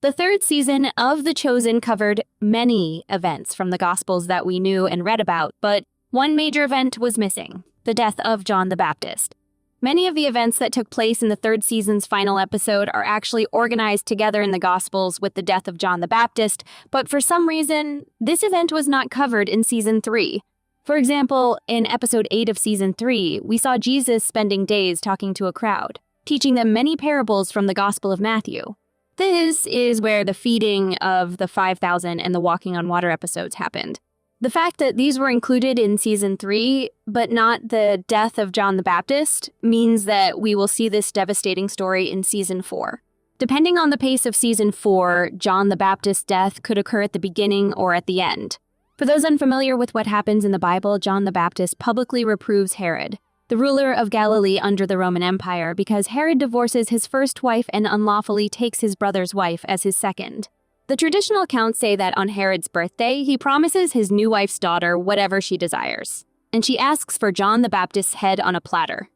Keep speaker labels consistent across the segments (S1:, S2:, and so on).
S1: The third season of The Chosen covered many events from the Gospels that we knew and read about, but one major event was missing: the death of John the Baptist. Many of the events that took place in the third season's final episode are actually organized together in the Gospels with the death of John the Baptist, but for some reason, this event was not covered in Season 3. For example, in Episode 8 of Season 3, we saw Jesus spending days talking to a crowd, teaching them many parables from the Gospel of Matthew. This is where the feeding of the 5,000 and the walking on water episodes happened. The fact that these were included in Season 3, but not the death of John the Baptist, means that we will see this devastating story in Season 4. Depending on the pace of Season 4, John the Baptist's death could occur at the beginning or at the end. For those unfamiliar with what happens in the Bible, John the Baptist publicly reproves Herod, the ruler of Galilee under the Roman Empire, because Herod divorces his first wife and unlawfully takes his brother's wife as his second. The traditional accounts say that on Herod's birthday, he promises his new wife's daughter whatever she desires, and she asks for John the Baptist's head on a platter.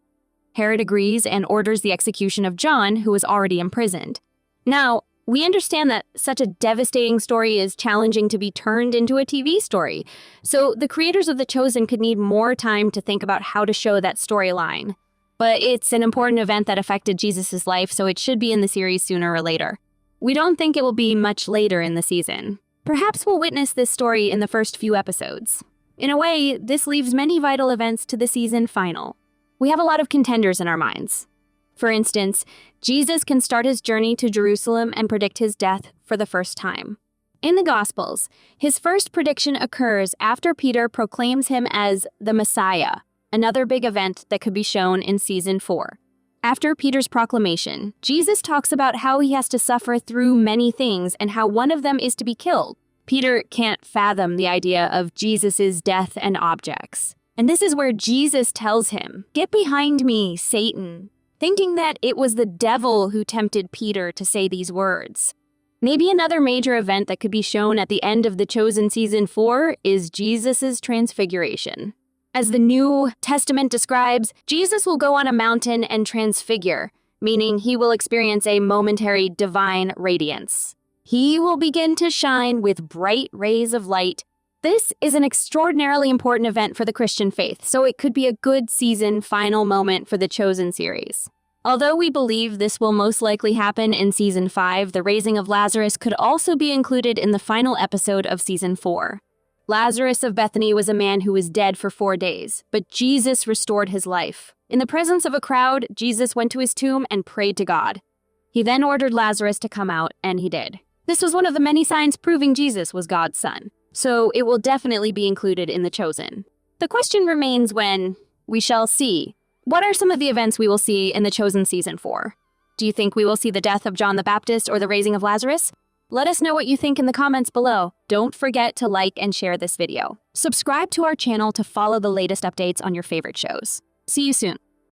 S1: Herod agrees and orders the execution of John, who was already imprisoned. Now, we understand that such a devastating story is challenging to be turned into a TV story, so the creators of The Chosen could need more time to think about how to show that storyline. But it's an important event that affected Jesus' life, so it should be in the series sooner or later. We don't think it will be much later in the season. Perhaps we'll witness this story in the first few episodes. In a way, this leaves many vital events to the season final. We have a lot of contenders in our minds. For instance, Jesus can start his journey to Jerusalem and predict his death for the first time. In the Gospels, his first prediction occurs after Peter proclaims him as the Messiah, another big event that could be shown in Season 4. After Peter's proclamation, Jesus talks about how he has to suffer through many things and how one of them is to be killed. Peter can't fathom the idea of Jesus' death and objects. And this is where Jesus tells him, "Get behind me, Satan," thinking that it was the devil who tempted Peter to say these words. Maybe another major event that could be shown at the end of The Chosen Season 4 is Jesus' transfiguration. As the New Testament describes, Jesus will go on a mountain and transfigure, meaning he will experience a momentary divine radiance. He will begin to shine with bright rays of light. This is an extraordinarily important event for the Christian faith, so it could be a good season final moment for the Chosen series. Although we believe this will most likely happen in Season 5, the raising of Lazarus could also be included in the final episode of Season 4. Lazarus of Bethany was a man who was dead for 4 days, but Jesus restored his life. In the presence of a crowd, Jesus went to his tomb and prayed to God. He then ordered Lazarus to come out, and he did. This was one of the many signs proving Jesus was God's son, so it will definitely be included in The Chosen. The question remains when we shall see. What are some of the events we will see in The Chosen Season 4? Do you think we will see the death of John the Baptist or the raising of Lazarus? Let us know what you think in the comments below. Don't forget to like and share this video. Subscribe to our channel to follow the latest updates on your favorite shows. See you soon.